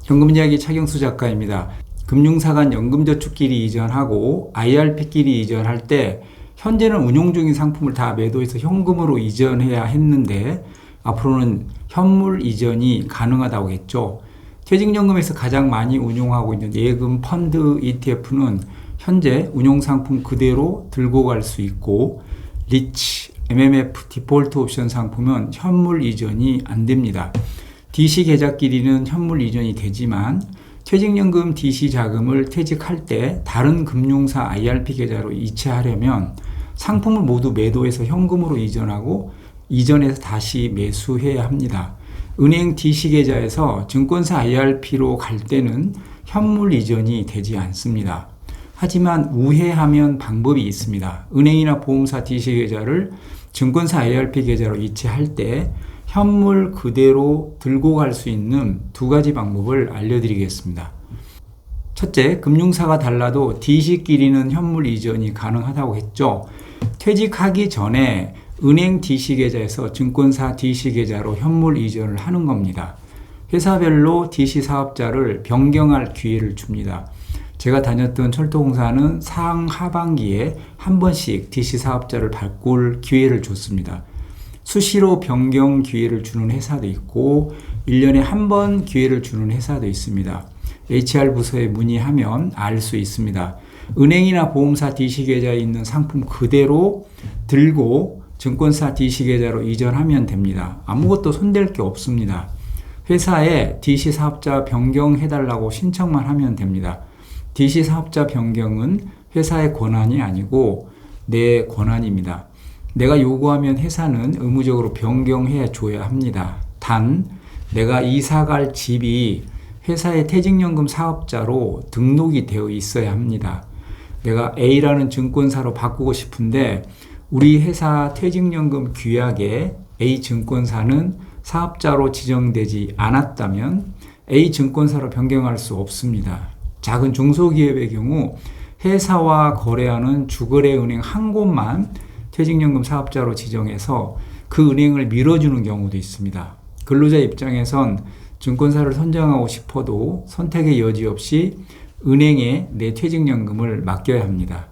현금이야기 차경수 작가입니다. 금융사 간 연금저축끼리 이전하고 IRP끼리 이전할 때 현재는 운용 중인 상품을 다 매도해서 현금으로 이전해야 했는데 앞으로는 현물 이전이 가능하다고 했죠. 퇴직연금에서 가장 많이 운용하고 있는 예금 펀드 ETF는 현재 운용상품 그대로 들고 갈 수 있고 리치, MMF 디폴트 옵션 상품은 현물 이전이 안 됩니다. DC 계좌끼리는 현물 이전이 되지만 퇴직연금 DC 자금을 퇴직할 때 다른 금융사 IRP 계좌로 이체하려면 상품을 모두 매도해서 현금으로 이전하고 이전해서 다시 매수해야 합니다. 은행 DC 계좌에서 증권사 IRP로 갈 때는 현물 이전이 되지 않습니다. 하지만 우회하면 방법이 있습니다. 은행이나 보험사 DC 계좌를 증권사 IRP 계좌로 이체할 때 현물 그대로 들고 갈 수 있는 두 가지 방법을 알려드리겠습니다. 첫째, 금융사가 달라도 DC끼리는 현물 이전이 가능하다고 했죠. 퇴직하기 전에 은행 DC 계좌에서 증권사 DC 계좌로 현물 이전을 하는 겁니다. 회사별로 DC 사업자를 변경할 기회를 줍니다. 제가 다녔던 철도공사는 상하반기에 한 번씩 DC 사업자를 바꿀 기회를 줬습니다. 수시로 변경 기회를 주는 회사도 있고 1년에 한 번 기회를 주는 회사도 있습니다. HR 부서에 문의하면 알 수 있습니다. 은행이나 보험사 DC 계좌에 있는 상품 그대로 들고 증권사 DC 계좌로 이전하면 됩니다. 아무것도 손댈 게 없습니다. 회사에 DC 사업자 변경해달라고 신청만 하면 됩니다. DC 사업자 변경은 회사의 권한이 아니고 내 권한입니다. 내가 요구하면 회사는 의무적으로 변경해 줘야 합니다. 단, 내가 이사갈 집이 회사의 퇴직연금 사업자로 등록이 되어 있어야 합니다. 내가 A라는 증권사로 바꾸고 싶은데 우리 회사 퇴직연금 규약에 A 증권사는 사업자로 지정되지 않았다면 A 증권사로 변경할 수 없습니다. 작은 중소기업의 경우 회사와 거래하는 주거래은행 한 곳만 퇴직연금 사업자로 지정해서 그 은행을 밀어주는 경우도 있습니다. 근로자 입장에선 증권사를 선정하고 싶어도 선택의 여지 없이 은행에 내 퇴직연금을 맡겨야 합니다.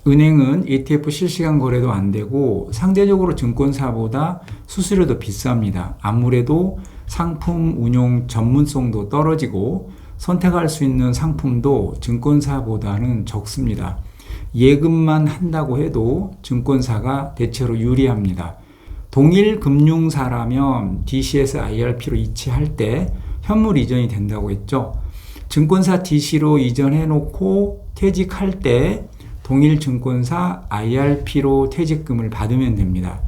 은행은 ETF 실시간 거래도 안 되고 상대적으로 증권사보다 수수료도 비쌉니다. 아무래도 상품 운용 전문성도 떨어지고 선택할 수 있는 상품도 증권사보다는 적습니다. 예금만 한다고 해도 증권사가 대체로 유리합니다. 동일 금융사라면 DC에서 IRP로 이체할 때 현물 이전이 된다고 했죠. 증권사 DC로 이전해 놓고 퇴직할 때 동일 증권사 IRP로 퇴직금을 받으면 됩니다.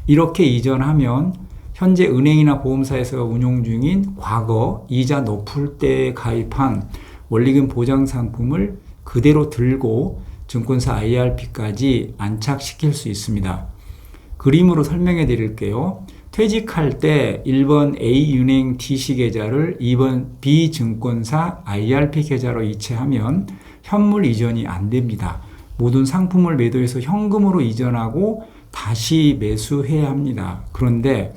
이렇게 이전하면 현재 은행이나 보험사에서 운용 중인 과거 이자 높을 때 가입한 원리금 보장 상품을 그대로 들고 증권사 IRP까지 안착시킬 수 있습니다. 그림으로 설명해 드릴게요. 퇴직할 때 1번 A은행 DC 계좌를 2번 B증권사 IRP 계좌로 이체하면 현물 이전이 안 됩니다. 모든 상품을 매도해서 현금으로 이전하고 다시 매수해야 합니다. 그런데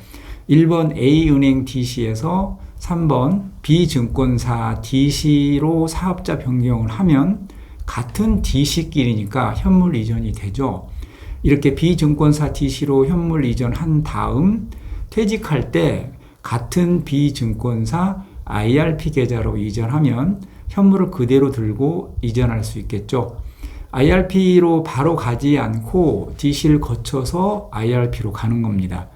1번 A은행 DC에서 3번 B증권사 DC로 사업자 변경을 하면 같은 DC끼리니까 현물 이전이 되죠. 이렇게 B증권사 DC로 현물 이전한 다음 퇴직할 때 같은 B증권사 IRP 계좌로 이전하면 현물을 그대로 들고 이전할 수 있겠죠. IRP로 바로 가지 않고 DC를 거쳐서 IRP로 가는 겁니다.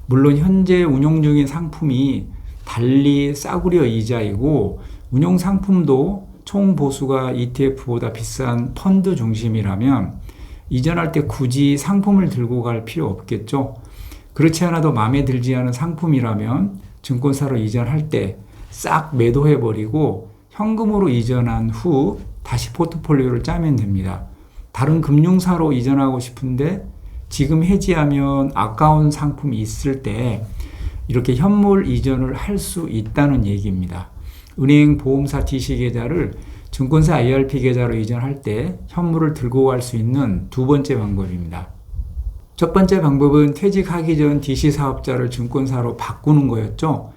물론 현재 운용 중인 상품이 달리 싸구려 이자이고 운용 상품도 총 보수가 ETF보다 비싼 펀드 중심이라면 이전할 때 굳이 상품을 들고 갈 필요 없겠죠. 그렇지 않아도 마음에 들지 않은 상품이라면 증권사로 이전할 때 싹 매도해버리고 현금으로 이전한 후 다시 포트폴리오를 짜면 됩니다. 다른 금융사로 이전하고 싶은데 지금 해지하면 아까운 상품이 있을 때 이렇게 현물 이전을 할 수 있다는 얘기입니다. 은행, 보험사 DC 계좌를 증권사 IRP 계좌로 이전할 때 현물을 들고 갈 수 있는 두 번째 방법입니다. 첫 번째 방법은 퇴직하기 전 DC 사업자를 증권사로 바꾸는 거였죠.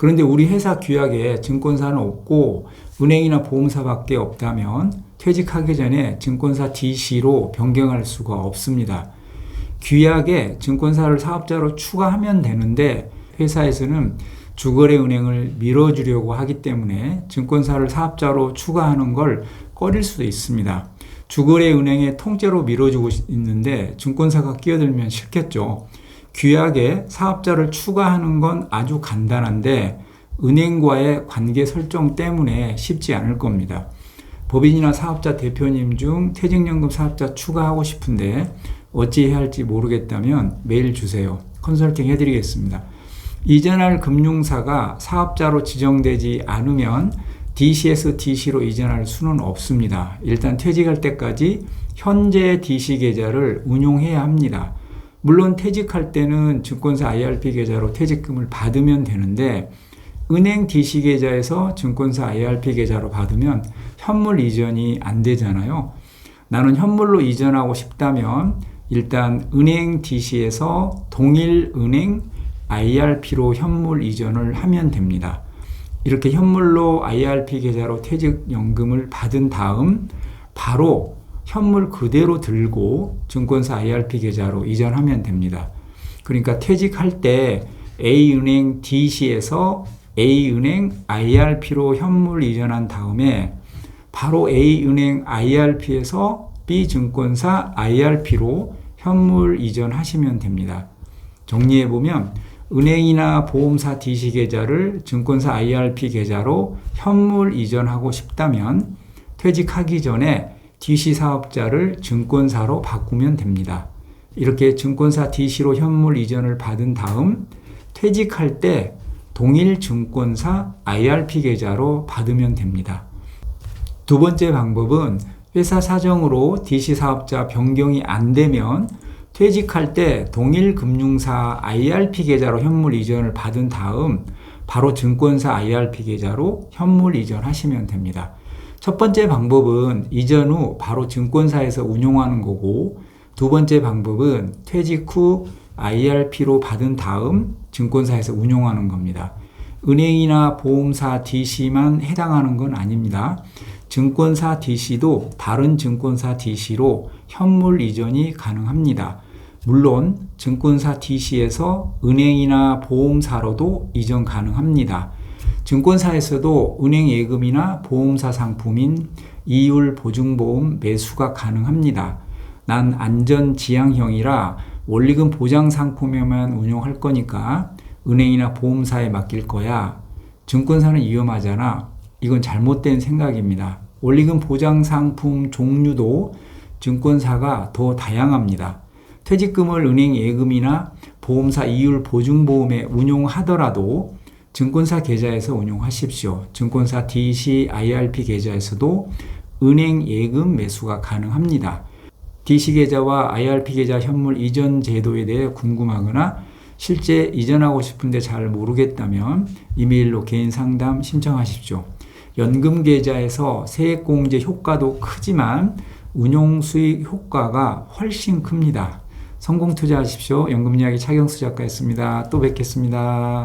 그런데 우리 회사 규약에 증권사는 없고 은행이나 보험사밖에 없다면 퇴직하기 전에 증권사 DC로 변경할 수가 없습니다. 규약에 증권사를 사업자로 추가하면 되는데 회사에서는 주거래은행을 밀어주려고 하기 때문에 증권사를 사업자로 추가하는 걸 꺼릴 수도 있습니다. 주거래은행에 통째로 밀어주고 있는데 증권사가 끼어들면 싫겠죠. 규약에 사업자를 추가하는 건 아주 간단한데 은행과의 관계 설정 때문에 쉽지 않을 겁니다. 법인이나 사업자 대표님 중 퇴직연금 사업자 추가하고 싶은데 어찌 해야 할지 모르겠다면 메일 주세요. 컨설팅 해드리겠습니다. 이전할 금융사가 사업자로 지정되지 않으면 DC에서 DC로 이전할 수는 없습니다. 일단 퇴직할 때까지 현재 DC 계좌를 운용해야 합니다. 물론 퇴직할 때는 증권사 IRP 계좌로 퇴직금을 받으면 되는데 은행 DC 계좌에서 증권사 IRP 계좌로 받으면 현물 이전이 안 되잖아요. 나는 현물로 이전하고 싶다면 일단 은행 DC에서 동일 은행 IRP로 현물 이전을 하면 됩니다. 이렇게 현물로 IRP 계좌로 퇴직연금을 받은 다음 바로 현물 그대로 들고 증권사 IRP 계좌로 이전하면 됩니다. 그러니까 퇴직할 때 A은행 DC에서 A은행 IRP로 현물 이전한 다음에 바로 A은행 IRP에서 B증권사 IRP로 현물 이전하시면 됩니다. 정리해보면 은행이나 보험사 DC 계좌를 증권사 IRP 계좌로 현물 이전하고 싶다면 퇴직하기 전에 DC 사업자를 증권사로 바꾸면 됩니다. 이렇게 증권사 DC로 현물 이전을 받은 다음 퇴직할 때 동일 증권사 IRP 계좌로 받으면 됩니다. 두 번째 방법은 회사 사정으로 DC 사업자 변경이 안 되면 퇴직할 때 동일 금융사 IRP 계좌로 현물 이전을 받은 다음 바로 증권사 IRP 계좌로 현물 이전하시면 됩니다. 첫 번째 방법은 이전 후 바로 증권사에서 운용하는 거고 두 번째 방법은 퇴직 후 IRP로 받은 다음 증권사에서 운용하는 겁니다. 은행이나 보험사 DC만 해당하는 건 아닙니다. 증권사 DC도 다른 증권사 DC로 현물 이전이 가능합니다. 물론 증권사 DC에서 은행이나 보험사로도 이전 가능합니다. 증권사에서도 은행 예금이나 보험사 상품인 이율 보증보험 매수가 가능합니다. 난 안전지향형이라 원리금 보장 상품에만 운용할 거니까 은행이나 보험사에 맡길 거야. 증권사는 위험하잖아. 이건 잘못된 생각입니다. 원리금 보장 상품 종류도 증권사가 더 다양합니다. 퇴직금을 은행 예금이나 보험사 이율 보증보험에 운용하더라도 증권사 계좌에서 운용하십시오. 증권사 DC IRP 계좌에서도 은행 예금 매수가 가능합니다. DC 계좌와 IRP 계좌 현물 이전 제도에 대해 궁금하거나 실제 이전하고 싶은데 잘 모르겠다면 이메일로 개인 상담 신청하십시오. 연금 계좌에서 세액공제 효과도 크지만 운용 수익 효과가 훨씬 큽니다. 성공 투자하십시오. 연금이야기 차경수 작가였습니다. 또 뵙겠습니다.